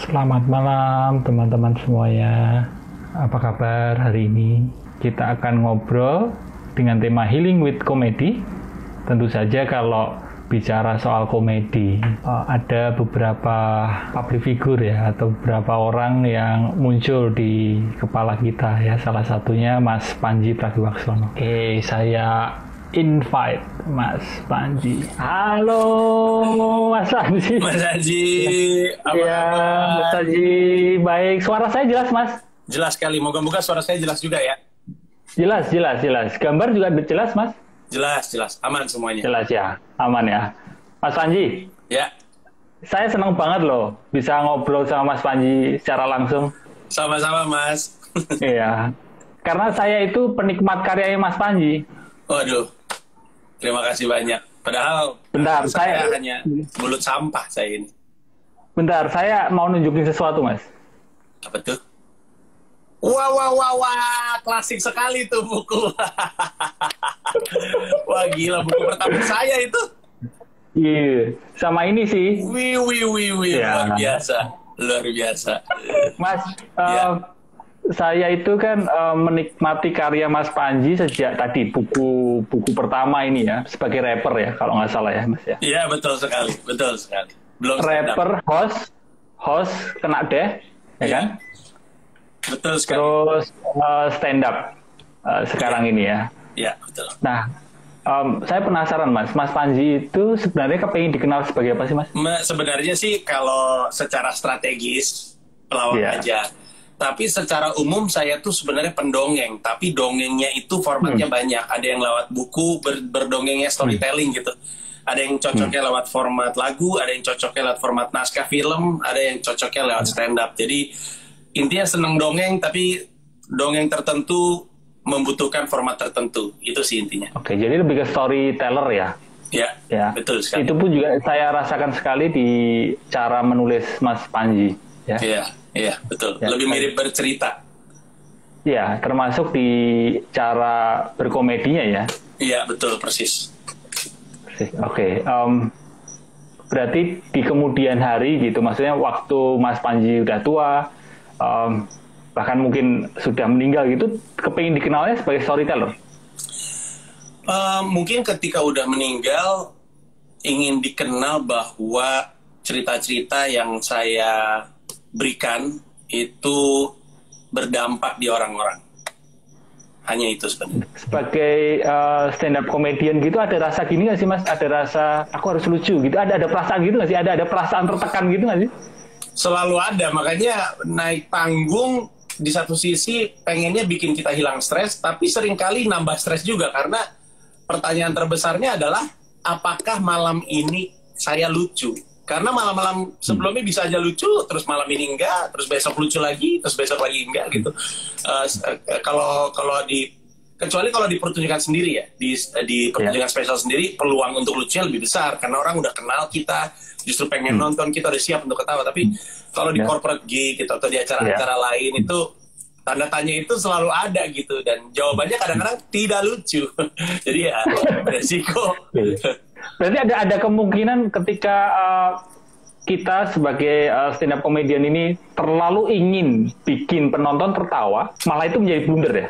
Selamat malam teman-teman semuanya. Apa kabar hari ini? Kita akan ngobrol dengan tema Healing with Comedy. Tentu saja kalau bicara soal komedi, ada beberapa public figure ya, atau beberapa orang yang muncul di kepala kita ya. Salah satunya Mas Panji Pragiwaksono. Oke, saya invite Mas Panji. Halo Mas Panji. Mas Haji, apa Ya, kabar? Mas Panji. Baik, suara saya jelas Mas? Jelas sekali, moga-moga suara saya jelas juga ya. Jelas. Gambar juga jelas Mas? Jelas, aman semuanya. Jelas ya, aman ya. Mas Panji, Ya, saya senang banget loh bisa ngobrol sama Mas Panji secara langsung. sama-sama Mas. Iya, karena saya itu penikmat karyanya Mas Panji. Waduh, terima kasih banyak. Padahal Bentar, saya saya- hanya mulut sampah saya ini. Bentar, saya mau nunjukin sesuatu Mas. Apa tuh? Wah, klasik sekali tuh buku. Wah gila, buku pertama saya itu. Iya, sama ini sih, Wih, Ya. luar biasa. Mas. Ya. Saya itu kan menikmati karya Mas Panji sejak tadi buku pertama ini ya, sebagai rapper ya, kalau nggak salah ya Mas ya. Iya betul sekali. Belum stand up. Rapper, host kena deh, ya Iya. kan? Betul sekali. Terus stand up sekarang ini ya. Iya betul. Nah, saya penasaran Mas Panji itu sebenarnya kepengen dikenal sebagai apa sih Mas? Sebenarnya sih kalau secara strategis pelawak Iya. aja. Tapi secara umum saya tuh sebenarnya pendongeng. Tapi dongengnya itu formatnya banyak. Ada yang lewat buku berdongengnya storytelling gitu. Ada yang cocoknya lewat format lagu, ada yang cocoknya lewat format naskah film, ada yang cocoknya lewat stand up. Jadi intinya seneng dongeng, tapi dongeng tertentu membutuhkan format tertentu. Itu sih intinya. Oke, jadi lebih ke storyteller ya. Ya, Ya. betul sekali. Itu pun juga saya rasakan sekali di cara menulis Mas Panji. Ya. Iya, betul. Ya, Lebih baik. mirip bercerita. Ya, termasuk di cara berkomedinya ya. Iya, betul, persis. Oke, berarti di kemudian hari gitu, maksudnya waktu Mas Panji udah tua, bahkan mungkin sudah meninggal gitu, kepingin dikenalnya sebagai storyteller. Mungkin ketika udah meninggal, ingin dikenal bahwa cerita-cerita yang saya berikan itu berdampak di orang-orang. Hanya itu sebenarnya. Sebagai stand up comedian gitu, ada rasa gini nggak sih Mas? Ada rasa aku harus lucu gitu? Ada perasaan gitu nggak sih? Ada perasaan tertekan gitu nggak sih? Selalu ada, makanya naik panggung di satu sisi pengennya bikin kita hilang stres, tapi seringkali nambah stres juga karena pertanyaan terbesarnya adalah apakah malam ini saya lucu? Karena malam-malam sebelumnya bisa aja lucu, terus malam ini enggak, terus besok lucu lagi, terus besok lagi enggak gitu. Kalau kecuali kalau di pertunjukan sendiri ya, di pertunjukan spesial sendiri peluang untuk lucunya lebih besar karena orang udah kenal kita, justru pengen nonton, kita udah siap untuk ketawa. Tapi kalau di corporate gig gitu atau di acara-acara lain itu tanda tanya itu selalu ada gitu dan jawabannya kadang-kadang tidak lucu. Jadi ya resiko. Berarti ada kemungkinan ketika kita sebagai stand up comedian ini terlalu ingin bikin penonton tertawa, malah itu menjadi blunder ya?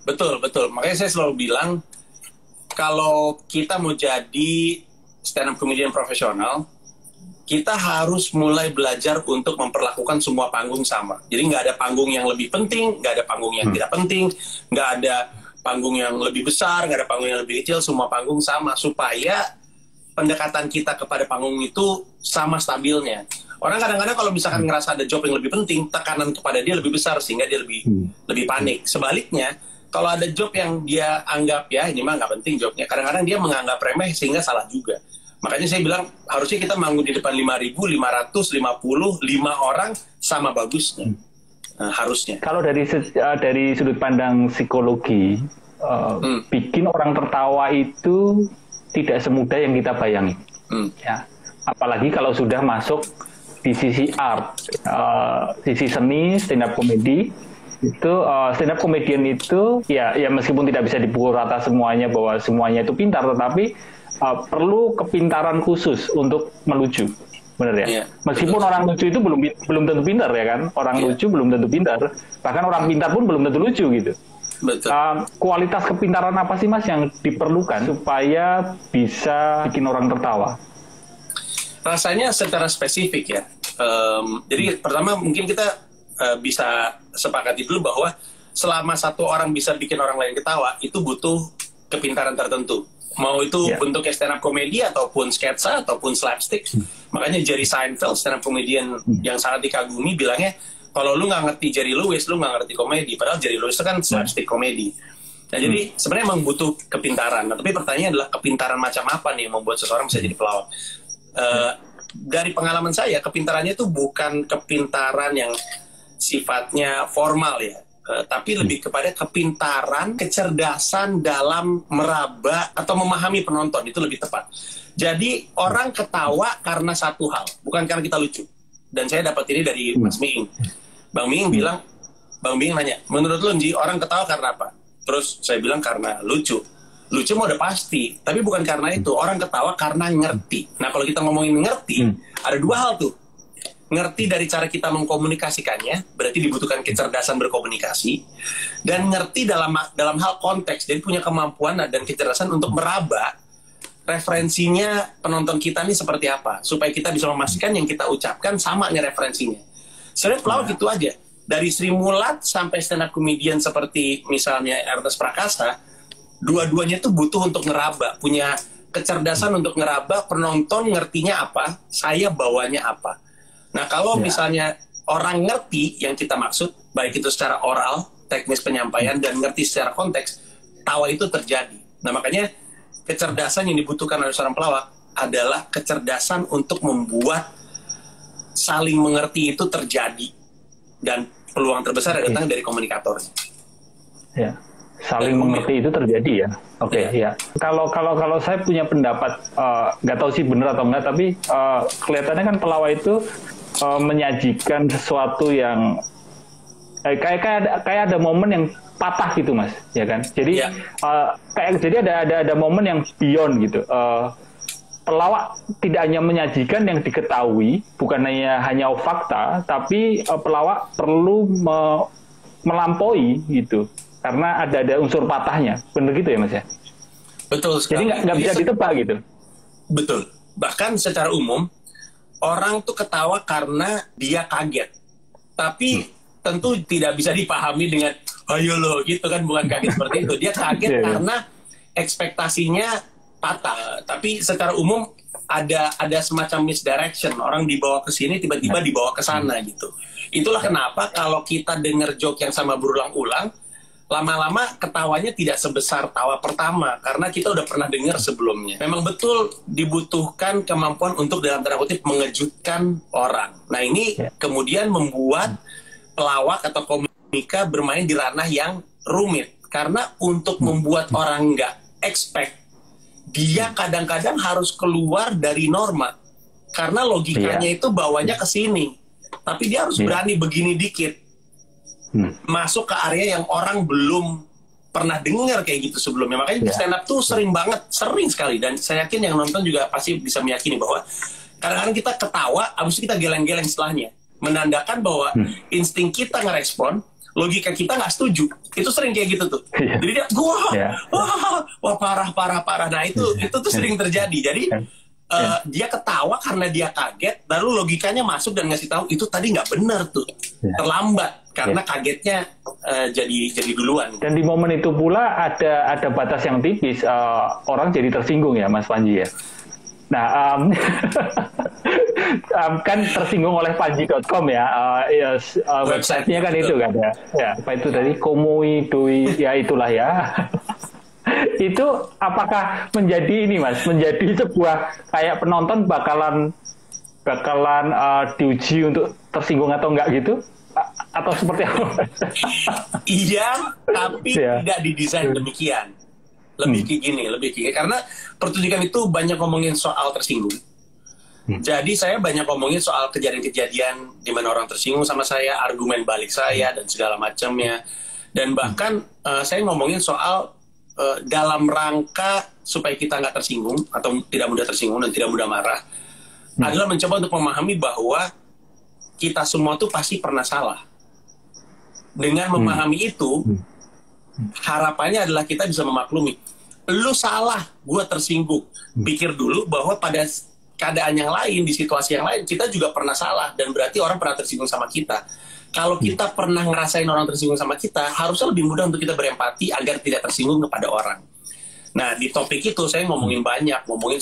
Betul. Makanya saya selalu bilang, kalau kita mau jadi stand up comedian profesional, kita harus mulai belajar untuk memperlakukan semua panggung sama. Jadi nggak ada panggung yang lebih penting, nggak ada panggung yang tidak penting, nggak ada panggung yang lebih besar, nggak ada panggung yang lebih kecil, semua panggung sama, supaya pendekatan kita kepada panggung itu sama stabilnya. Orang kadang-kadang kalau misalkan ngerasa ada job yang lebih penting, tekanan kepada dia lebih besar sehingga dia lebih panik. Sebaliknya, kalau ada job yang dia anggap ya ini mah nggak penting jobnya, kadang-kadang dia menganggap remeh sehingga salah juga. Makanya saya bilang harusnya kita manggung di depan 5.555 orang sama bagusnya. Harusnya. Kalau dari sudut pandang psikologi, bikin orang tertawa itu tidak semudah yang kita bayangin. Ya. Apalagi kalau sudah masuk di sisi art, sisi seni, stand up comedy, itu stand up comedian itu ya meskipun tidak bisa dipukul rata semuanya bahwa semuanya itu pintar, tetapi perlu kepintaran khusus untuk melucu. bener ya. Iya, Meskipun betul. orang lucu itu belum tentu pintar ya kan. Orang Iya. lucu belum tentu pintar. Bahkan orang pintar pun belum tentu lucu gitu. Betul. Kualitas kepintaran apa sih Mas yang diperlukan supaya bisa bikin orang tertawa? Rasanya secara spesifik ya. Jadi pertama mungkin kita bisa sepakati dulu bahwa selama satu orang bisa bikin orang lain ketawa, itu butuh kepintaran tertentu. Mau itu bentuknya stand up comedy ataupun sketsa ataupun slapstick. Makanya Jerry Seinfeld, stand up comedian yang sangat dikagumi, bilangnya kalau lu nggak ngerti Jerry Lewis, lu nggak ngerti komedi. Padahal Jerry Lewis itu kan slapstick komedi. Nah, jadi sebenarnya emang butuh kepintaran. Nah, tapi pertanyaannya adalah kepintaran macam apa nih yang membuat seseorang bisa jadi pelawak? Dari pengalaman saya, kepintarannya itu bukan kepintaran yang sifatnya formal ya, tapi lebih kepada kepintaran, kecerdasan dalam meraba atau memahami penonton, itu lebih tepat. Jadi orang ketawa karena satu hal, bukan karena kita lucu. Dan saya dapat ini dari Mas Miing. Bang Miing bilang, Bang Miing nanya, menurut lu Nji, orang ketawa karena apa? Terus saya bilang karena lucu. Lucu mah udah pasti, tapi bukan karena itu. Orang ketawa karena ngerti. Nah, kalau kita ngomongin ngerti, ada dua hal tuh. Ngerti dari cara kita mengkomunikasikannya, berarti dibutuhkan kecerdasan berkomunikasi, dan ngerti dalam hal konteks, jadi punya kemampuan dan kecerdasan untuk meraba referensinya penonton kita nih seperti apa, supaya kita bisa memastikan yang kita ucapkan sama nih referensinya. Sebenarnya pelawak itu aja. Dari Sri Mulat sampai stand up comedian seperti misalnya Ernest Prakasa, dua-duanya tuh butuh untuk ngeraba, punya kecerdasan untuk ngeraba penonton ngertinya apa, saya bawanya apa. Nah, kalau misalnya orang ngerti yang kita maksud, baik itu secara oral, teknis penyampaian, dan ngerti secara konteks, tawa itu terjadi. Nah, makanya kecerdasan yang dibutuhkan oleh seorang pelawak adalah kecerdasan untuk membuat saling mengerti itu terjadi. Dan peluang terbesar datang dari komunikatornya. Ya. Saling mengerti itu terjadi ya. Oke, ya. Kalau saya punya pendapat, nggak tahu sih benar atau enggak, tapi kelihatannya kan pelawak itu menyajikan sesuatu yang kayak ada momen yang patah gitu Mas, ya kan? Jadi jadi ada momen yang beyond gitu. Pelawak tidak hanya menyajikan yang diketahui, bukan hanya fakta, tapi pelawak perlu melampaui gitu. Karena ada unsur patahnya, benar gitu ya Mas ya? Betul sekali. Jadi nggak bisa ditebak gitu. Betul. Bahkan secara umum orang tuh ketawa karena dia kaget, tapi tentu tidak bisa dipahami dengan ayo lo gitu kan, bukan kaget seperti itu. Dia kaget karena ekspektasinya patah. Tapi secara umum ada semacam misdirection, orang dibawa ke sini tiba-tiba dibawa ke sana gitu. Itulah kenapa kalau kita dengar joke yang sama berulang-ulang, lama-lama ketawanya tidak sebesar tawa pertama karena kita udah pernah dengar sebelumnya. Memang betul dibutuhkan kemampuan untuk dalam tanda kutip mengejutkan orang. Nah, ini kemudian membuat pelawak atau komika bermain di ranah yang rumit karena untuk membuat orang nggak expect, dia kadang-kadang harus keluar dari norma karena logikanya itu bawanya ke sini, tapi dia harus berani begini dikit. Masuk ke area yang orang belum pernah dengar kayak gitu sebelumnya. Makanya stand up tuh sering sekali, dan saya yakin yang nonton juga pasti bisa meyakini bahwa kadang-kadang kita ketawa abis itu kita geleng-geleng setelahnya, menandakan bahwa insting kita ngerespon, logika kita nggak setuju. Itu sering kayak gitu tuh. Jadi dia wah parah. Nah itu tuh sering terjadi. Jadi dia ketawa karena dia kaget, lalu logikanya masuk dan ngasih tahu itu tadi nggak benar tuh, terlambat karena kagetnya jadi duluan. Dan di momen itu pula ada batas yang tipis, orang jadi tersinggung ya Mas Panji ya. Nah, kan tersinggung oleh panji.com ya, websitenya kan itu kan ya. Apa itu tadi Komui Doi ya itulah ya. Itu apakah menjadi ini Mas, menjadi sebuah kayak penonton bakalan diuji untuk tersinggung atau enggak gitu? Atau seperti apa? Iya, tapi tidak didesain demikian. Lebih kayak karena pertunjukan itu banyak ngomongin soal tersinggung. Jadi saya banyak ngomongin soal kejadian-kejadian di mana orang tersinggung sama saya, argumen balik saya dan segala macamnya. Dan bahkan saya ngomongin soal dalam rangka supaya kita nggak tersinggung atau tidak mudah tersinggung dan tidak mudah marah, adalah mencoba untuk memahami bahwa kita semua tuh pasti pernah salah. Dengan memahami itu, harapannya adalah kita bisa memaklumi. Lu salah, gue tersinggung. Pikir dulu bahwa pada keadaan yang lain, di situasi yang lain, kita juga pernah salah. Dan berarti orang pernah tersinggung sama kita. Kalau kita pernah ngerasain orang tersinggung sama kita, harusnya lebih mudah untuk kita berempati agar tidak tersinggung kepada orang. Nah, di topik itu saya ngomongin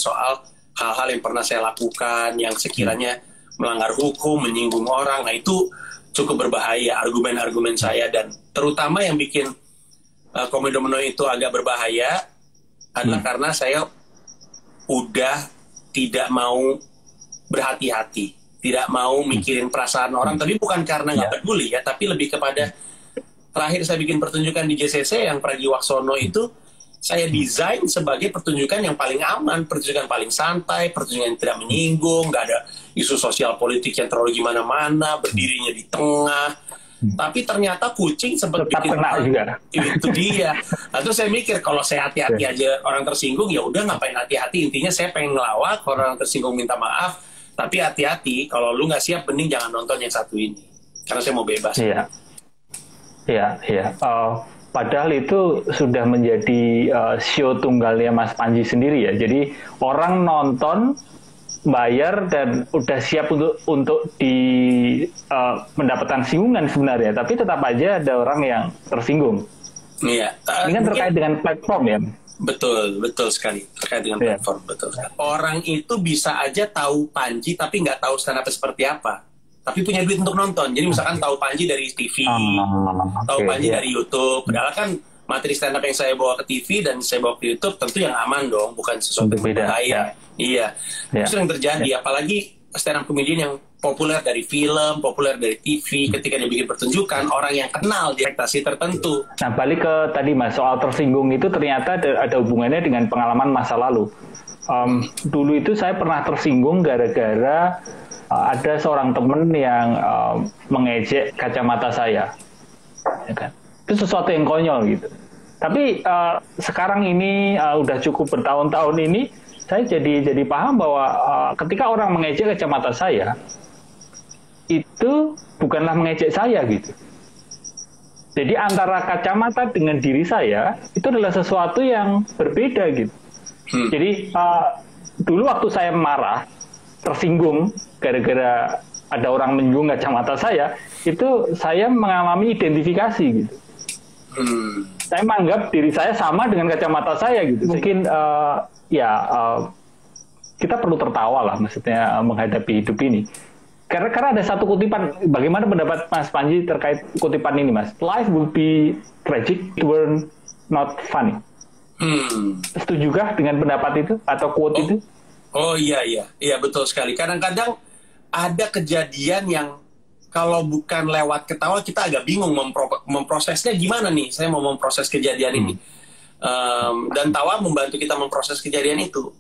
soal hal-hal yang pernah saya lakukan, yang sekiranya melanggar hukum, menyinggung orang. Nah, itu cukup berbahaya, argumen-argumen saya. Dan terutama yang bikin Komedo itu agak berbahaya adalah karena saya udah tidak mau berhati-hati, tidak mau mikirin perasaan orang, tapi bukan karena nggak peduli ya, tapi lebih kepada terakhir saya bikin pertunjukan di JCC yang Pragiwaksono itu saya desain sebagai pertunjukan yang paling aman, pertunjukan paling santai, pertunjukan yang tidak menyinggung, nggak ada isu sosial politik yang terlalu gimana-mana, berdirinya di tengah. Tapi ternyata kucing sempat bikin juga. Itu dia. Lalu saya mikir kalau saya hati-hati aja orang tersinggung, ya udah ngapain hati-hati. Intinya saya pengen ngelawak, orang tersinggung minta maaf. Tapi hati-hati, kalau lu nggak siap, mending jangan nonton yang satu ini. Karena saya mau bebas. Iya. Padahal itu sudah menjadi show tunggalnya Mas Panji sendiri ya. Jadi orang nonton bayar dan udah siap untuk mendapatkan singgungan sebenarnya, tapi tetap aja ada orang yang tersinggung. Iya. Ini kan terkait dengan platform ya. Betul sekali terkait dengan platform, betul. Orang itu bisa aja tahu Panji tapi nggak tahu stand up seperti apa, tapi punya duit untuk nonton. Jadi misalkan tahu Panji dari TV, tahu Panji dari YouTube. Padahal kan materi stand up yang saya bawa ke TV dan saya bawa ke YouTube tentu yang aman dong, bukan sesuatu yang berbahaya. Iya. Itu yang terjadi, apalagi stand up comedian yang populer dari film, populer dari TV, ketika dia bikin pertunjukan, orang yang kenal di ekspektasi tertentu. Nah, balik ke tadi Mas, soal tersinggung itu ternyata ada hubungannya dengan pengalaman masa lalu. Dulu itu saya pernah tersinggung gara-gara ada seorang teman yang mengejek kacamata saya. Ya kan? Itu sesuatu yang konyol gitu. Tapi sekarang ini udah cukup bertahun-tahun ini, saya jadi paham bahwa ketika orang mengejek kacamata saya, itu bukanlah mengejek saya gitu. Jadi antara kacamata dengan diri saya, itu adalah sesuatu yang berbeda gitu. Jadi dulu waktu saya marah, tersinggung gara-gara ada orang menyinggung kacamata saya, itu saya mengalami identifikasi gitu. Saya menganggap diri saya sama dengan kacamata saya gitu. Mungkin kita perlu tertawa lah, maksudnya menghadapi hidup ini. Karena ada satu kutipan, bagaimana pendapat Mas Panji terkait kutipan ini, Mas? Life will be tragic, it will not funny. Setujukah dengan pendapat itu atau quote itu? Oh iya betul sekali. Kadang-kadang ada kejadian yang kalau bukan lewat ketawa kita agak bingung memprosesnya gimana nih. Saya mau memproses kejadian ini. Dan tawa membantu kita memproses kejadian itu.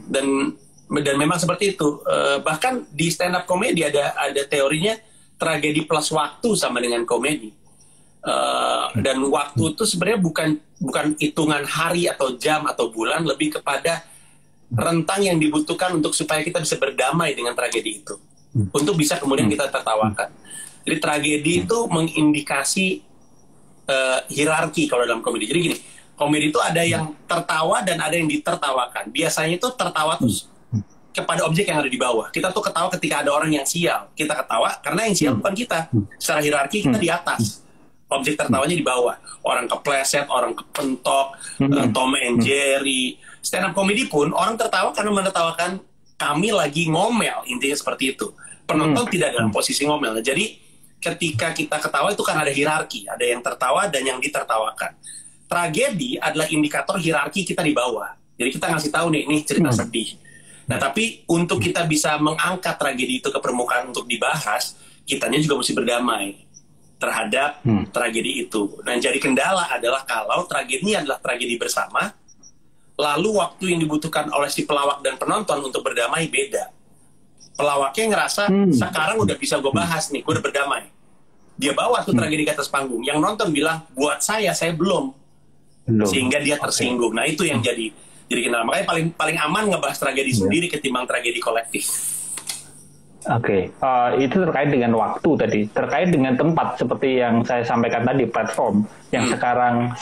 Dan memang seperti itu. Bahkan di stand up comedy ada teorinya tragedi plus waktu sama dengan komedi. Dan waktu itu sebenarnya bukan hitungan hari atau jam atau bulan, lebih kepada rentang yang dibutuhkan untuk supaya kita bisa berdamai dengan tragedi itu, untuk bisa kemudian kita tertawakan. Jadi tragedi itu mengindikasi hierarki kalau dalam komedi. Jadi gini, komedi itu ada yang tertawa dan ada yang ditertawakan. Biasanya itu tertawa terus kepada objek yang ada di bawah. Kita tuh ketawa ketika ada orang yang sial. Kita ketawa karena yang sial bukan kita. Secara hierarki kita di atas. Objek tertawanya di bawah. Orang kepleset, orang kepentok, Tom and Jerry. Stand up comedy pun orang tertawa karena menertawakan kami lagi ngomel. Intinya seperti itu. Penonton tidak dalam posisi ngomel. Jadi ketika kita ketawa itu kan ada hierarki. Ada yang tertawa dan yang ditertawakan. Tragedi adalah indikator hierarki kita di bawah. Jadi kita ngasih tahu nih, ini cerita sedih. Nah, tapi untuk kita bisa mengangkat tragedi itu ke permukaan untuk dibahas, kitanya juga mesti berdamai terhadap tragedi itu. Nah, jadi kendala adalah kalau tragedi adalah tragedi bersama, lalu waktu yang dibutuhkan oleh si pelawak dan penonton untuk berdamai beda. Pelawaknya ngerasa, sekarang udah bisa gue bahas nih, gue udah berdamai. Dia bawa tuh tragedi ke atas panggung. Yang nonton bilang, buat saya belum. Sehingga dia tersinggung. Nah, itu yang jadi jadi kenal. Makanya paling aman ngebahas tragedi sendiri ketimbang tragedi kolektif. Oke, itu terkait dengan waktu tadi, terkait dengan tempat seperti yang saya sampaikan tadi, platform yang sekarang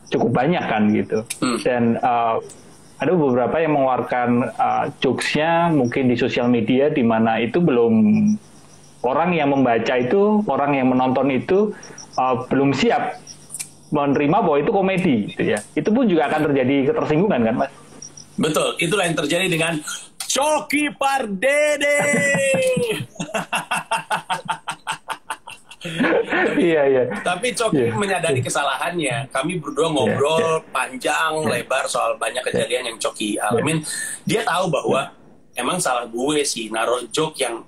cukup banyak kan gitu, dan ada beberapa yang mengeluarkan jokes-nya mungkin di sosial media di mana itu belum, orang yang membaca itu, orang yang menonton itu belum siap menerima bahwa itu komedi gitu ya. Itu pun juga akan terjadi ketersinggungan kan, Mas? Betul, itulah yang terjadi dengan Coki Pardede. Iya. Tapi Coki menyadari kesalahannya. Kami berdua ngobrol panjang lebar soal banyak kejadian yang Coki alamin. Dia tahu bahwa emang salah gue sih naruh joke yang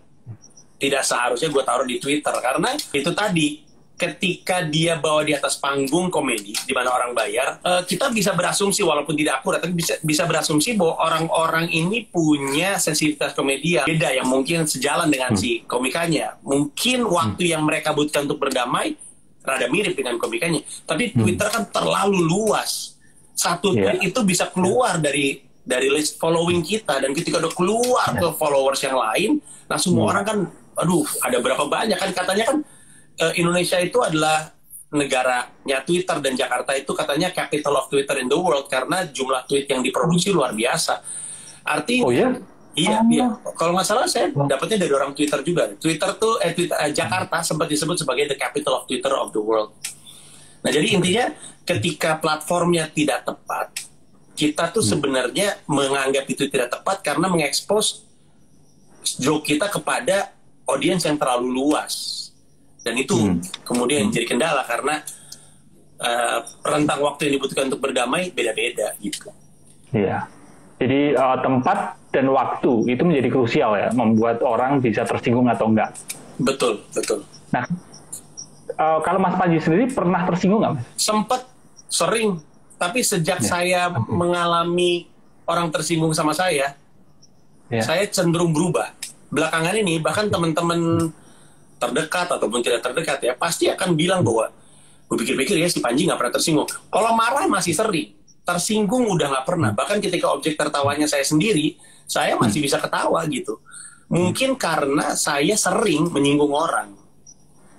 tidak seharusnya gue taruh di Twitter, karena itu tadi, ketika dia bawa di atas panggung komedi di mana orang bayar, kita bisa berasumsi walaupun tidak akurat, tapi bisa berasumsi bahwa orang-orang ini punya sensitivitas komedi beda yang mungkin sejalan dengan si komikanya. Mungkin waktu yang mereka butuhkan untuk berdamai rada mirip dengan komikanya, tapi Twitter kan terlalu luas. Satu tweet itu bisa keluar dari list following kita, dan ketika udah keluar ke followers yang lain, nah semua orang kan, aduh, ada berapa banyak kan, katanya kan Indonesia itu adalah negaranya Twitter, dan Jakarta itu katanya capital of Twitter in the world karena jumlah tweet yang diproduksi luar biasa. Artinya, iya. Kalau nggak salah saya dapatnya dari orang Twitter juga. Twitter tuh Jakarta sempat disebut sebagai the capital of Twitter of the world. Nah, jadi intinya ketika platformnya tidak tepat, kita tuh sebenarnya menganggap itu tidak tepat karena mengekspos joke kita kepada audiens yang terlalu luas. Dan itu kemudian jadi kendala karena rentang waktu yang dibutuhkan untuk berdamai beda-beda gitu. Iya. Jadi tempat dan waktu itu menjadi krusial ya, membuat orang bisa tersinggung atau enggak. Betul. Nah, kalau Mas Panji sendiri pernah tersinggung nggak, Mas? Sempet, sering. Tapi sejak saya mengalami orang tersinggung sama saya cenderung berubah. Belakangan ini bahkan teman-teman terdekat ataupun tidak terdekat ya pasti akan bilang bahwa gue pikir-pikir ya si Panji nggak pernah tersinggung. Kalau marah masih sering, tersinggung udah nggak pernah. Bahkan ketika objek tertawanya saya sendiri, saya masih bisa ketawa gitu. Mungkin karena saya sering menyinggung orang,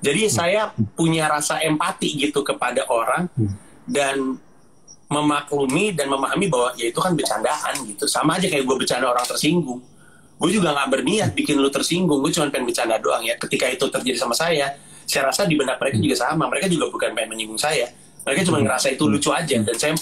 jadi saya punya rasa empati gitu kepada orang dan memaklumi dan memahami bahwa ya itu kan bercandaan gitu. Sama aja kayak gue bercanda orang tersinggung. Gue juga nggak berniat bikin lu tersinggung, gue cuma pengen bercanda doang ya. Ketika itu terjadi sama saya rasa di benak mereka juga sama. Mereka juga bukan pengen menyinggung saya, mereka cuma ngerasa itu lucu aja, dan saya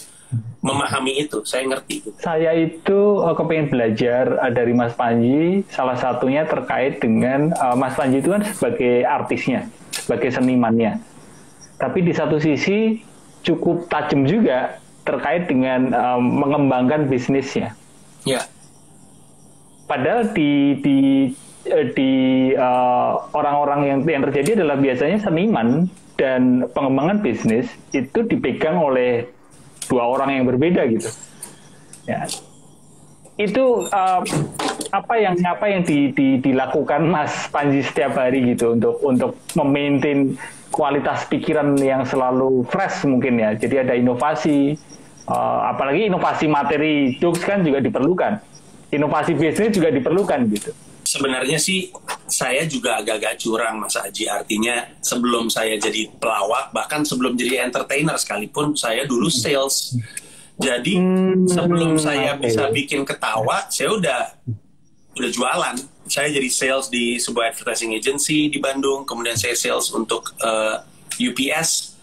memahami itu, saya ngerti gitu. Saya itu kepengen belajar dari Mas Panji, salah satunya terkait dengan Mas Panji itu kan sebagai artisnya, sebagai senimannya, tapi di satu sisi cukup tajam juga terkait dengan mengembangkan bisnisnya. Ya. Padahal di orang-orang yang terjadi adalah biasanya seniman dan pengembangan bisnis itu dipegang oleh dua orang yang berbeda gitu. Ya. Itu apa yang dilakukan Mas Panji setiap hari gitu untuk memaintain kualitas pikiran yang selalu fresh mungkin ya. Jadi ada inovasi, apalagi inovasi materi jokes kan juga diperlukan. Inovasi bisnis juga diperlukan gitu. Sebenarnya sih saya juga agak-agak curang Mas Aji. Artinya sebelum saya jadi pelawak, bahkan sebelum jadi entertainer sekalipun, saya dulu sales. Jadi sebelum saya bisa bikin ketawa, saya udah jualan. Saya jadi sales di sebuah advertising agency di Bandung. Kemudian saya sales untuk UPS,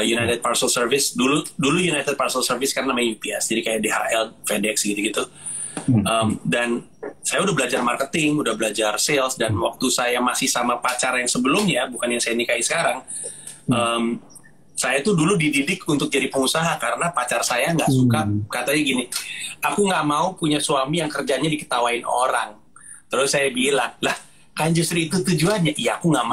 United Parcel Service. Dulu United Parcel Service kan namanya UPS. Jadi kayak DHL, FedEx gitu-gitu. Dan saya udah belajar marketing, udah belajar sales, dan waktu saya masih sama pacar yang sebelumnya, bukan yang saya nikahi sekarang, saya tuh dulu dididik untuk jadi pengusaha karena pacar saya nggak suka, katanya gini, aku nggak mau punya suami yang kerjanya diketawain orang. Terus saya bilang, lah kan justru itu tujuannya. Iya, aku nggak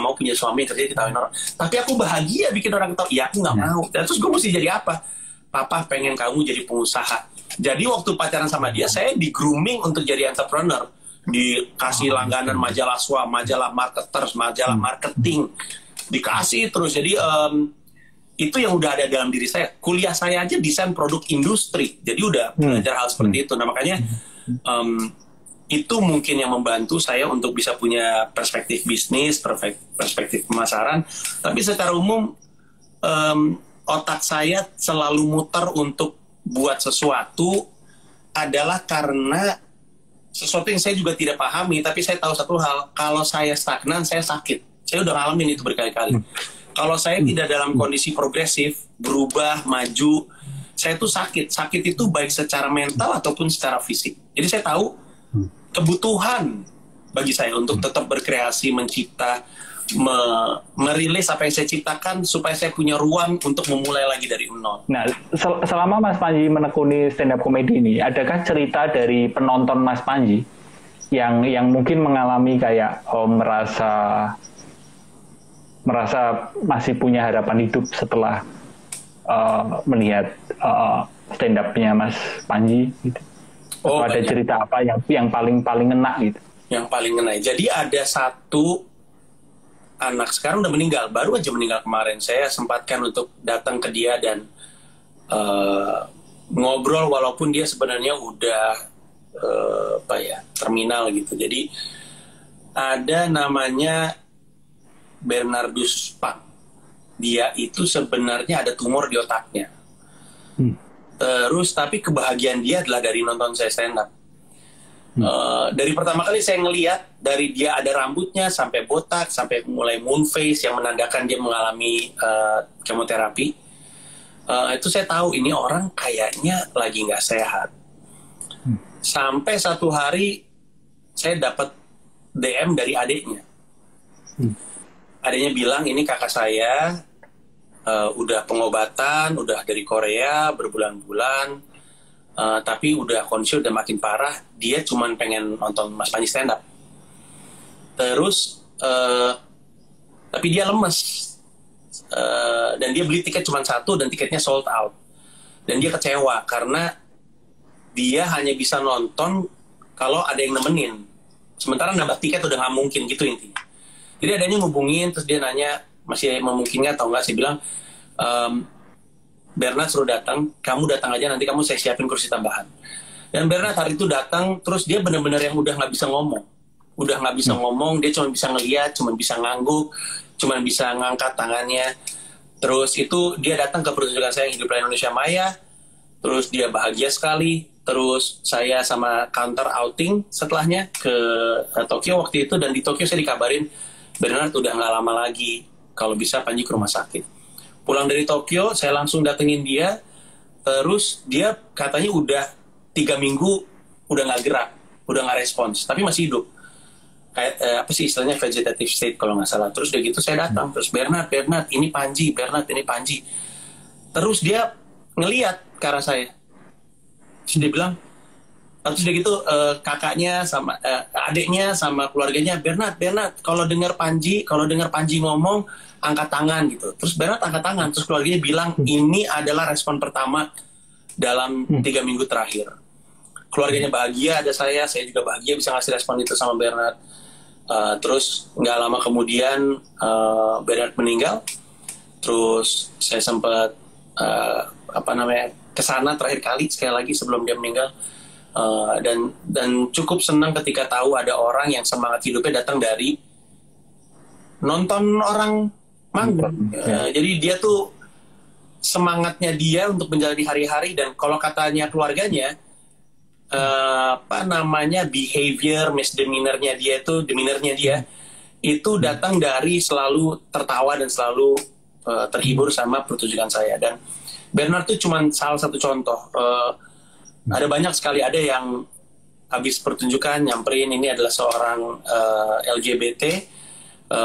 mau punya suami yang kerjanya diketawain orang, tapi aku bahagia bikin orang ketawa. Iya, aku nggak mau. Dan terus gue mesti jadi apa? Papa pengen kamu jadi pengusaha. Jadi waktu pacaran sama dia, saya di grooming untuk jadi entrepreneur. Dikasih langganan majalah SWA, majalah marketers, majalah marketing. Dikasih terus. Jadi itu yang udah ada dalam diri saya. Kuliah saya aja desain produk industri, jadi udah belajar hal seperti itu. Nah makanya itu mungkin yang membantu saya untuk bisa punya perspektif bisnis, perspektif pemasaran. Tapi secara umum otak saya selalu muter untuk buat sesuatu adalah karena sesuatu yang saya juga tidak pahami. Tapi saya tahu satu hal, kalau saya stagnan, saya sakit. Saya udah ngalamin itu berkali-kali. Kalau saya tidak dalam kondisi progresif, berubah, maju, saya tuh sakit. Sakit itu baik secara mental ataupun secara fisik. Jadi saya tahu kebutuhan bagi saya untuk tetap berkreasi, mencipta, merilis apa yang saya ciptakan supaya saya punya ruang untuk memulai lagi dari nol. Nah, selama Mas Panji menekuni stand up comedy ini, adakah cerita dari penonton Mas Panji yang mungkin mengalami kayak merasa masih punya harapan hidup setelah melihat stand up-nya Mas Panji gitu? Atau ada cerita apa yang paling ngena gitu? Yang paling ngena. Jadi ada satu anak, sekarang udah meninggal, baru aja meninggal kemarin. Saya sempatkan untuk datang ke dia dan ngobrol walaupun dia sebenarnya udah terminal gitu. Jadi ada namanya Bernardus Pak. Dia itu sebenarnya ada tumor di otaknya. Terus tapi kebahagiaan dia adalah dari nonton saya stand up. Dari pertama kali saya ngelihat, dari dia ada rambutnya sampai botak, sampai mulai moon face yang menandakan dia mengalami kemoterapi, itu saya tahu ini orang kayaknya lagi nggak sehat. Sampai satu hari saya dapat DM dari adiknya. Adiknya bilang, ini kakak saya udah pengobatan, udah dari Korea berbulan-bulan, tapi udah kondisi udah makin parah. Dia cuman pengen nonton Mas Panji stand up. Terus tapi dia lemes, dan dia beli tiket cuma satu dan tiketnya sold out. Dan dia kecewa karena dia hanya bisa nonton kalau ada yang nemenin. Sementara nambah tiket udah nggak mungkin gitu intinya. Jadi adanya ngubungin, terus dia nanya masih memungkinkan atau enggak. Saya bilang, Bernard suruh datang, kamu datang aja, nanti kamu saya siapin kursi tambahan. Dan Bernard hari itu datang, terus dia benar-benar yang udah nggak bisa ngomong. Udah nggak bisa ngomong, dia cuma bisa ngeliat, cuma bisa ngangguk, cuma bisa ngangkat tangannya. Terus itu dia datang ke pertunjukan saya yang Hidup Layak Indonesia Maya, terus dia bahagia sekali. Terus saya sama counter outing setelahnya ke Tokyo waktu itu, dan di Tokyo saya dikabarin, Bernard udah nggak lama lagi, kalau bisa Panji ke rumah sakit. Pulang dari Tokyo, saya langsung datengin dia. Terus dia katanya udah 3 minggu udah nggak gerak, udah nggak respons, tapi masih hidup. Kayak apa sih istilahnya, vegetative state kalau nggak salah. Terus udah gitu saya datang, terus Bernard ini Panji, Bernard ini Panji. Terus dia ngeliat ke arah saya. Terus dia bilang, terus udah gitu kakaknya sama adiknya sama keluarganya, Bernard kalau dengar Panji ngomong angkat tangan gitu. Terus Bernard angkat tangan, terus keluarganya bilang ini adalah respon pertama dalam 3 minggu terakhir. Keluarganya bahagia, ada saya juga bahagia bisa ngasih respon itu sama Bernard. Terus nggak lama kemudian Bernard meninggal. Terus saya sempat kesana terakhir kali sekali lagi sebelum dia meninggal. Dan cukup senang ketika tahu ada orang yang semangat hidupnya datang dari nonton orang manggung. Jadi dia tuh semangatnya dia untuk menjalani hari-hari, dan kalau katanya keluarganya behavior misdemeanornya dia itu datang dari selalu tertawa dan selalu terhibur sama pertunjukan saya. Dan Bernard tuh cuma salah satu contoh. Ada banyak sekali, ada yang habis pertunjukan nyamperin, ini adalah seorang LGBT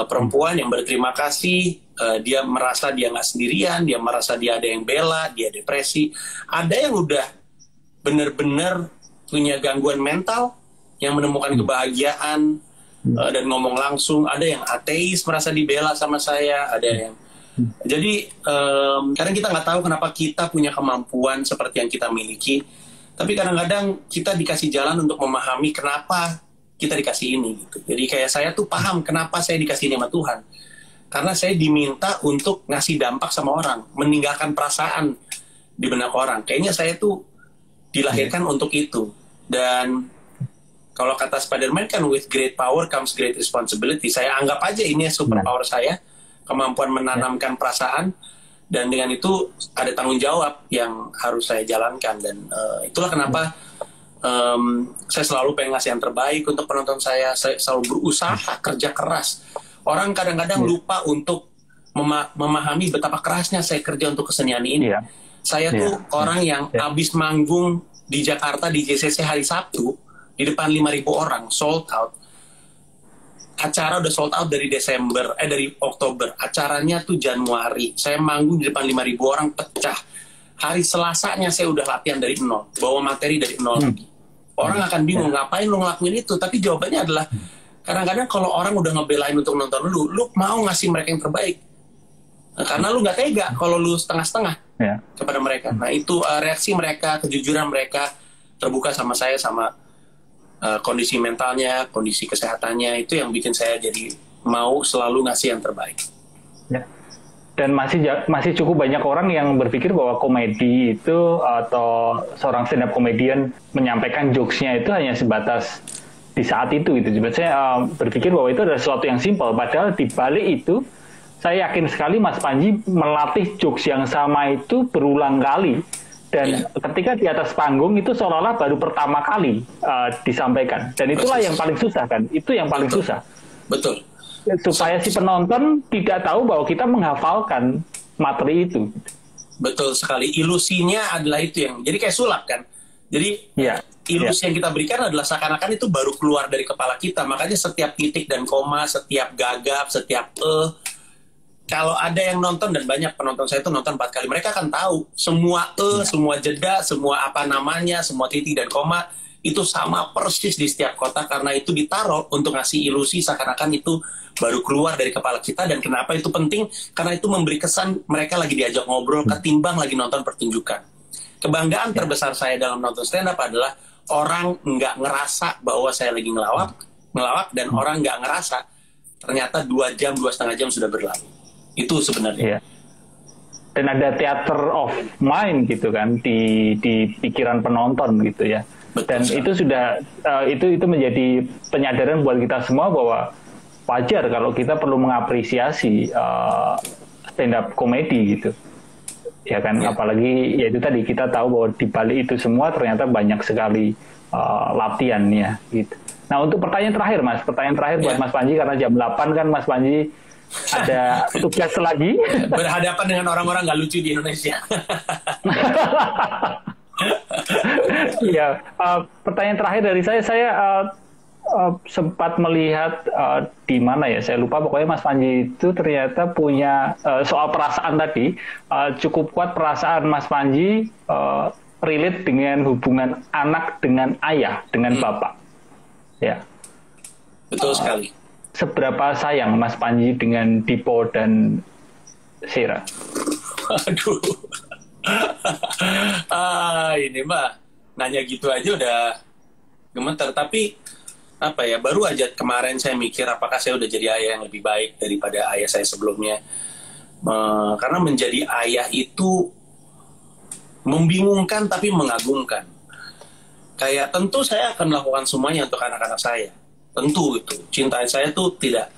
perempuan yang berterima kasih. Dia merasa dia nggak sendirian, dia merasa dia ada yang bela, dia depresi. Ada yang udah benar-benar punya gangguan mental, yang menemukan kebahagiaan dan ngomong langsung. Ada yang ateis merasa dibela sama saya, ada yang jadi kadang kita nggak tahu kenapa kita punya kemampuan seperti yang kita miliki. Tapi kadang-kadang kita dikasih jalan untuk memahami kenapa kita dikasih ini gitu. Jadi kayak saya tuh paham kenapa saya dikasih ini sama Tuhan. karena saya diminta untuk ngasih dampak sama orang, meninggalkan perasaan di benak orang. Kayaknya saya tuh dilahirkan untuk itu. Dan kalau kata Spider-Man kan, with great power comes great responsibility. Saya anggap aja ini super power saya, kemampuan menanamkan perasaan, dan dengan itu ada tanggung jawab yang harus saya jalankan. Dan itulah kenapa saya selalu pengen ngasih yang terbaik untuk penonton saya selalu berusaha, kerja keras. Orang kadang-kadang lupa untuk memahami betapa kerasnya saya kerja untuk kesenian ini. Saya tuh orang yang habis manggung di Jakarta di JCC hari Sabtu, di depan 5.000 orang, sold out. Acara udah sold out dari dari Oktober. Acaranya tuh Januari. Saya manggung di depan 5.000 orang, pecah. Hari Selasanya saya udah latihan dari nol, bawa materi dari nol lagi. Orang akan bingung, ngapain lu ngelakuin itu? Tapi jawabannya adalah, kadang-kadang kalau orang udah ngebelain untuk nonton lu mau ngasih mereka yang terbaik. Nah, karena lu nggak tega kalau lu setengah-setengah kepada mereka. Nah itu reaksi mereka, kejujuran mereka, terbuka sama saya, sama kondisi mentalnya, kondisi kesehatannya, itu yang bikin saya jadi mau selalu ngasih yang terbaik. Ya. Dan masih cukup banyak orang yang berpikir bahwa komedi itu atau seorang stand up comedian menyampaikan jokes-nya itu hanya sebatas di saat itu gitu. Saya berpikir bahwa itu adalah sesuatu yang simpel, padahal di balik itu saya yakin sekali Mas Panji melatih jokes yang sama itu berulang kali. Dan ketika di atas panggung itu seolah-olah baru pertama kali disampaikan. Dan itulah yang paling susah kan. Itu yang paling susah. Betul. Supaya si penonton tidak tahu bahwa kita menghafalkan materi itu. Betul sekali. Ilusinya adalah itu yang. Jadi kayak sulap kan. Jadi ilusi yang kita berikan adalah seakan-akan itu baru keluar dari kepala kita. Makanya setiap titik dan koma, setiap gagap, setiap kalau ada yang nonton, dan banyak penonton saya itu nonton 4 kali, mereka akan tahu semua semua jeda, semua apa namanya, semua titik dan koma itu sama persis di setiap kotak, karena itu ditaruh untuk ngasih ilusi seakan-akan itu baru keluar dari kepala kita. Dan kenapa itu penting? Karena itu memberi kesan mereka lagi diajak ngobrol ketimbang lagi nonton pertunjukan. Kebanggaan terbesar saya dalam nonton stand up adalah orang nggak ngerasa bahwa saya lagi ngelawak, dan orang nggak ngerasa ternyata 2 jam, 2,5 jam sudah berlalu. Itu sebenarnya. Dan ada theater of mind gitu kan di pikiran penonton gitu ya. Betul, dan itu sudah itu menjadi penyadaran buat kita semua bahwa wajar kalau kita perlu mengapresiasi stand up komedi gitu. Ya kan, apalagi ya itu tadi kita tahu bahwa di balik itu semua ternyata banyak sekali latihannya gitu. Nah, untuk pertanyaan terakhir Mas, buat Mas Panji, karena jam 8 kan Mas Panji ada tugas lagi. Berhadapan dengan orang-orang nggak lucu di Indonesia. Iya, pertanyaan terakhir dari saya sempat melihat di mana ya, saya lupa, pokoknya Mas Panji itu ternyata punya soal perasaan tadi, cukup kuat perasaan Mas Panji relate dengan hubungan anak dengan ayah, dengan bapak. Ya. Betul sekali. Seberapa sayang Mas Panji dengan Dipo dan Sera? Aduh. Ini mah nanya gitu aja udah gemeter. Tapi apa ya, baru aja kemarin saya mikir apakah saya udah jadi ayah yang lebih baik daripada ayah saya sebelumnya. Karena menjadi ayah itu membingungkan tapi mengagumkan. Kayak tentu saya akan melakukan semuanya untuk anak-anak saya. Tentu itu. Cinta saya tuh tidak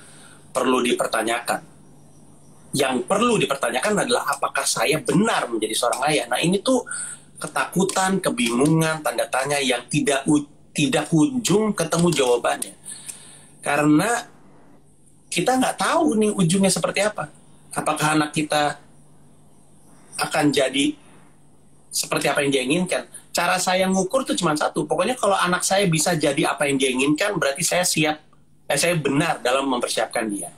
perlu dipertanyakan. Yang perlu dipertanyakan adalah apakah saya benar menjadi seorang ayah. Nah ini tuh ketakutan, kebingungan, tanda tanya yang tidak kunjung ketemu jawabannya. Karena kita nggak tahu nih ujungnya seperti apa. Apakah anak kita akan jadi seperti apa yang dia inginkan. Cara saya ngukur tuh cuma satu. Pokoknya kalau anak saya bisa jadi apa yang dia inginkan, berarti saya siap, saya benar dalam mempersiapkan dia.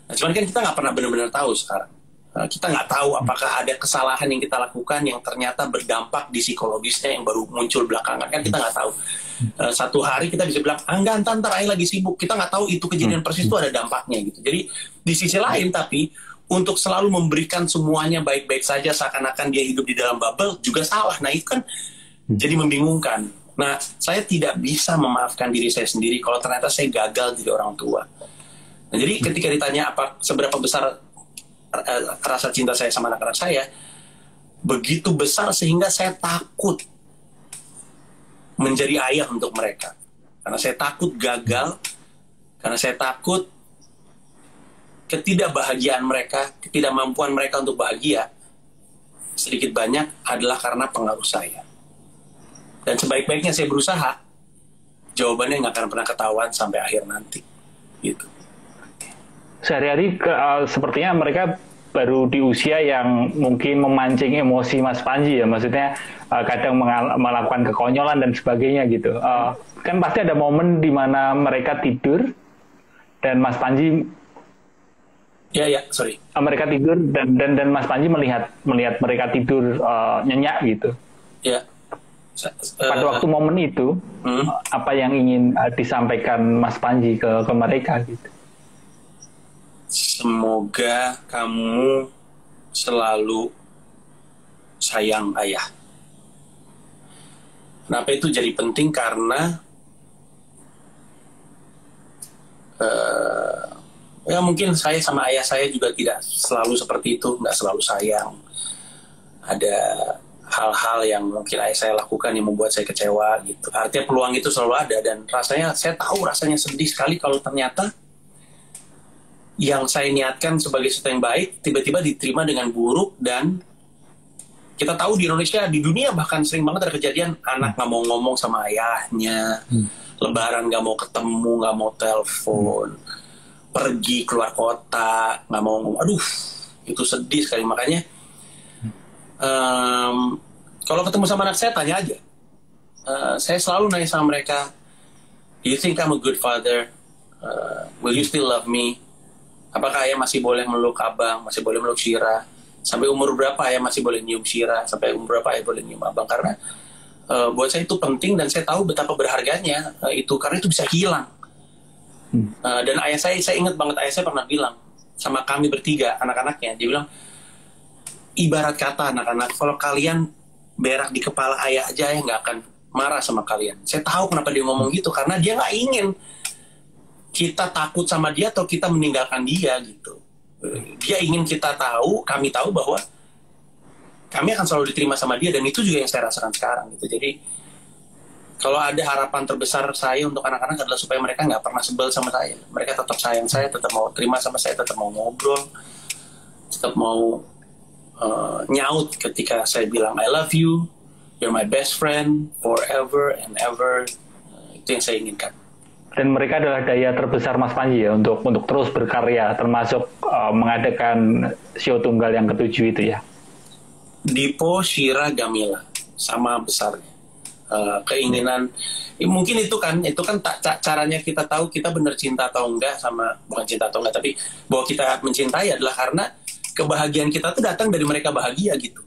Nah, cuman kan kita nggak pernah benar-benar tahu sekarang. Kita nggak tahu apakah ada kesalahan yang kita lakukan yang ternyata berdampak di psikologisnya yang baru muncul belakangan. Kan kita nggak tahu. Satu hari kita bisa bilang, enggak, ntar ayah lagi sibuk. Kita nggak tahu itu kejadian persis itu ada dampaknya gitu. Jadi di sisi lain tapi untuk selalu memberikan semuanya baik-baik saja seakan-akan dia hidup di dalam bubble juga salah. Nah itu kan jadi membingungkan. Nah saya tidak bisa memaafkan diri saya sendiri kalau ternyata saya gagal jadi orang tua. Nah, jadi ketika ditanya seberapa besar rasa cinta saya sama anak-anak saya, begitu besar sehingga saya takut menjadi ayah untuk mereka. Karena saya takut gagal, karena saya takut ketidakbahagiaan mereka, ketidakmampuan mereka untuk bahagia, sedikit banyak adalah karena pengaruh saya. Dan sebaik-baiknya saya berusaha, jawabannya nggak akan pernah ketahuan sampai akhir nanti. Gitu. Sehari-hari sepertinya mereka baru di usia yang mungkin memancing emosi Mas Panji ya, maksudnya kadang melakukan kekonyolan dan sebagainya gitu. Kan pasti ada momen di mana mereka tidur dan Mas Panji mereka tidur dan Mas Panji melihat mereka tidur nyenyak gitu. Ya. Pada waktu momen itu apa yang ingin disampaikan Mas Panji ke mereka gitu? Semoga kamu selalu sayang ayah. Kenapa itu jadi penting? Karena ya mungkin saya sama ayah saya juga tidak selalu seperti itu, nggak selalu sayang. Ada hal-hal yang mungkin ayah saya lakukan yang membuat saya kecewa gitu. Artinya peluang itu selalu ada, dan rasanya saya tahu rasanya sedih sekali kalau ternyata yang saya niatkan sebagai sesuatu yang baik tiba-tiba diterima dengan buruk. Dan kita tahu di Indonesia, di dunia bahkan sering banget ada kejadian anak nggak mau ngomong sama ayahnya, lebaran nggak mau ketemu, nggak mau telepon, pergi keluar kota nggak mau ngomong. Aduh, itu sedih sekali. Makanya kalau ketemu sama anak saya, tanya aja. Saya selalu nanya sama mereka, do you think I'm a good father? Will you still love me? Apakah ayah masih boleh meluk abang, masih boleh meluk Syira? Sampai umur berapa ayah masih boleh nyium Syira? Sampai umur berapa ayah boleh nyium abang? Karena buat saya itu penting, dan saya tahu betapa berharganya itu, karena itu bisa hilang. Dan ayah saya ingat banget, ayah saya pernah bilang sama kami bertiga, anak-anaknya, dia bilang, ibarat kata anak-anak, kalau kalian berak di kepala ayah aja, ayah nggak akan marah sama kalian. Saya tahu kenapa dia ngomong gitu, karena dia nggak ingin kita takut sama dia atau kita meninggalkan dia gitu. Dia ingin kita tahu, kami tahu bahwa kami akan selalu diterima sama dia, dan itu juga yang saya rasakan sekarang gitu. Jadi kalau ada harapan terbesar saya untuk anak-anak adalah supaya mereka nggak pernah sebel sama saya. Mereka tetap sayang saya, tetap mau terima sama saya, tetap mau ngobrol, tetap mau nyaut ketika saya bilang I love you, you're my best friend forever and ever. Itu yang saya inginkan. Dan mereka adalah daya terbesar Mas Panji ya untuk terus berkarya, termasuk mengadakan show tunggal yang ke-7 itu ya. Dipo, Syira, Gamila sama besarnya. Keinginan mungkin itu kan caranya kita tahu kita benar cinta atau enggak, sama bukan cinta atau enggak, tapi bahwa kita mencintai adalah karena kebahagiaan kita tuh datang dari mereka bahagia gitu.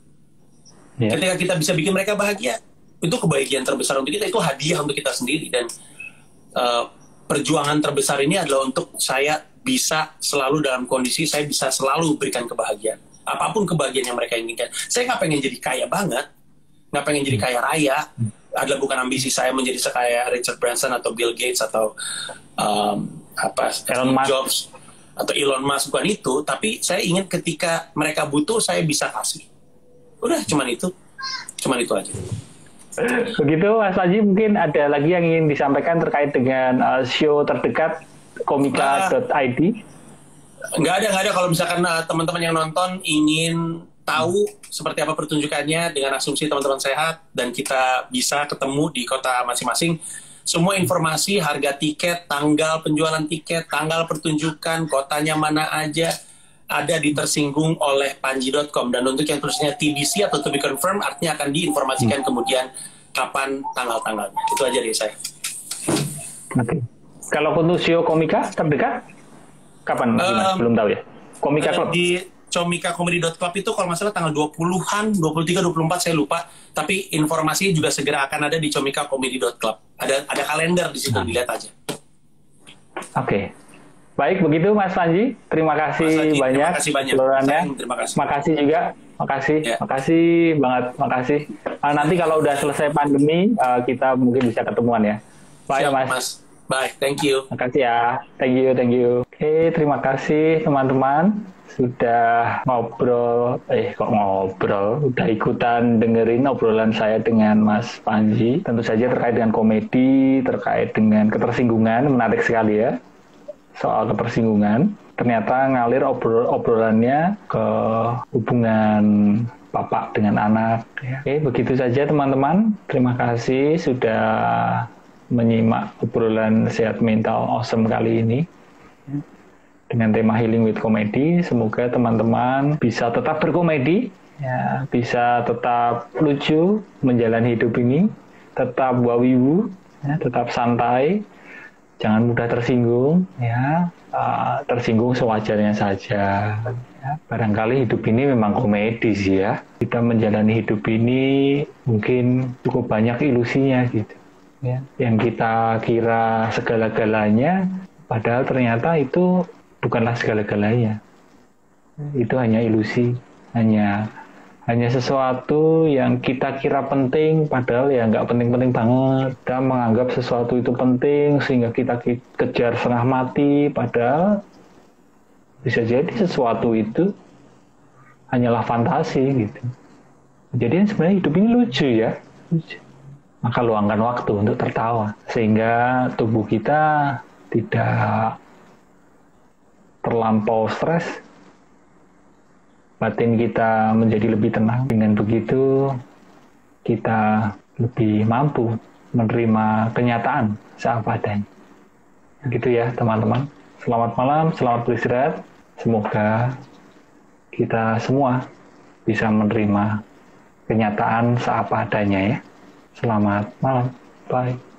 Yeah. Ketika kita bisa bikin mereka bahagia, itu kebahagiaan terbesar untuk kita, itu hadiah untuk kita sendiri. Dan perjuangan terbesar ini adalah untuk saya bisa selalu dalam kondisi saya bisa selalu berikan kebahagiaan, apapun kebahagiaan yang mereka inginkan. Saya nggak pengen jadi kaya banget, nggak pengen jadi kaya raya, adalah bukan ambisi saya menjadi sekaya Richard Branson atau Bill Gates atau Steve Jobs atau Elon Musk, bukan itu. Tapi saya ingin ketika mereka butuh saya bisa kasih. Udah cuman itu aja. Begitu Mas Panji, mungkin ada lagi yang ingin disampaikan terkait dengan show terdekat komika.id? Nggak ada. Kalau misalkan teman-teman yang nonton ingin tahu seperti apa pertunjukannya, dengan asumsi teman-teman sehat dan kita bisa ketemu di kota masing-masing, semua informasi, harga tiket, tanggal penjualan tiket, tanggal pertunjukan, kotanya mana aja, ada di tersinggung oleh panji.com. Dan untuk yang tulisnya TBC atau to be confirmed, artinya akan diinformasikan kemudian kapan tanggal-tanggalnya. Itu aja dari saya. Oke. Kalau untuk show komika terdekat kapan? Belum tahu ya. Komika Club di comikakomedi.club itu kalau masalah tanggal 20-an, 23, 24 saya lupa. Tapi informasinya juga segera akan ada di comikakomedi.club. Ada kalender di situ, dilihat aja. Oke. Baik, begitu Mas Panji. Terima kasih banyak. Terima kasih. Makasih juga. Makasih banget. Makasih. Nanti kalau udah selesai pandemi, kita mungkin bisa ketemuan ya. Pak ya Mas. Bye, thank you. Makasih ya. Thank you, thank you. Oke, terima kasih teman-teman sudah udah ikutan dengerin obrolan saya dengan Mas Panji. Tentu saja terkait dengan komedi, terkait dengan ketersinggungan, menarik sekali ya. Soal ketersinggungan, ternyata ngalir obrolannya ke hubungan bapak dengan anak. Oke, begitu saja teman-teman. Terima kasih sudah menyimak obrolan Sehat Mental Awesome kali ini dengan tema Healing with Comedy. Semoga teman-teman bisa tetap berkomedi, ya, bisa tetap lucu menjalani hidup ini, tetap wawiwu, ya, tetap santai, jangan mudah tersinggung, ya, tersinggung sewajarnya saja. Ya, barangkali hidup ini memang komedi sih ya. Kita menjalani hidup ini mungkin cukup banyak ilusinya gitu. Ya, yang kita kira segala-galanya, padahal ternyata itu bukanlah segala-galanya. Itu hanya ilusi, hanya sesuatu yang kita kira penting, padahal ya nggak penting-penting banget. Kita menganggap sesuatu itu penting, sehingga kita kejar setengah mati, padahal bisa jadi sesuatu itu hanyalah fantasi gitu. Jadi sebenarnya hidup ini lucu ya. Lucu. Maka luangkan waktu untuk tertawa, sehingga tubuh kita tidak terlampau stres, batin kita menjadi lebih tenang. Dengan begitu, kita lebih mampu menerima kenyataan seapa adanya. Begitu ya teman-teman. Selamat malam, selamat beristirahat. Semoga kita semua bisa menerima kenyataan seapa adanya ya. Selamat malam. Bye.